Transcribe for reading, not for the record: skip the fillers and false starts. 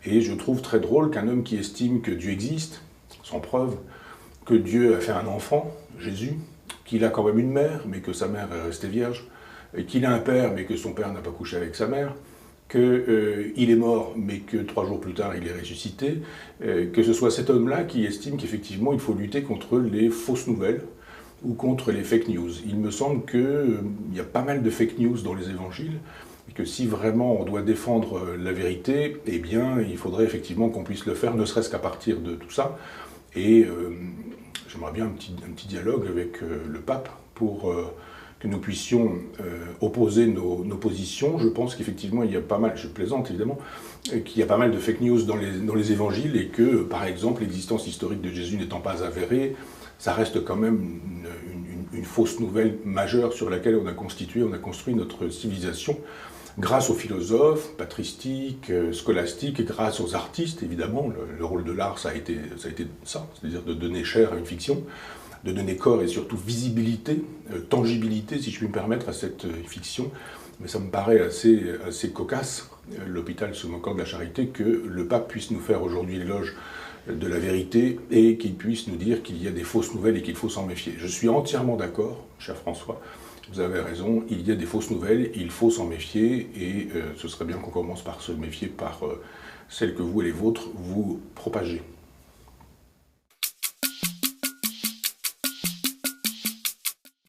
Et je trouve très drôle qu'un homme qui estime que Dieu existe, sans preuve, que Dieu a fait un enfant, Jésus, qu'il a quand même une mère, mais que sa mère est restée vierge, et qu'il a un père, mais que son père n'a pas couché avec sa mère, qu'il est mort, mais que 3 jours plus tard il est ressuscité, que ce soit cet homme-là qui estime qu'effectivement il faut lutter contre les fausses nouvelles ou contre les fake news. Il me semble qu'il y a pas mal de fake news dans les évangiles, et que si vraiment on doit défendre la vérité, eh bien il faudrait effectivement qu'on puisse le faire, ne serait-ce qu'à partir de tout ça. Et j'aimerais bien un petit dialogue avec le pape pour que nous puissions opposer nos positions. Je pense qu'effectivement, il y a pas mal, je plaisante évidemment, qu'il y a pas mal de fake news dans les évangiles et que, par exemple, l'existence historique de Jésus n'étant pas avérée, ça reste quand même une fausse nouvelle majeure sur laquelle on a construit notre civilisation grâce aux philosophes, patristiques, scolastiques, et grâce aux artistes, évidemment. Le rôle de l'art, ça a été ça, c'est-à-dire de donner chair à une fiction, de donner corps et surtout visibilité, tangibilité, si je puis me permettre, à cette fiction. Mais ça me paraît assez cocasse, l'hôpital se moquant de la charité, que le pape puisse nous faire aujourd'hui l'éloge de la vérité et qu'il puisse nous dire qu'il y a des fausses nouvelles et qu'il faut s'en méfier. Je suis entièrement d'accord, cher François, vous avez raison, il y a des fausses nouvelles, il faut s'en méfier et ce serait bien qu'on commence par se méfier par celles que vous et les vôtres vous propagez.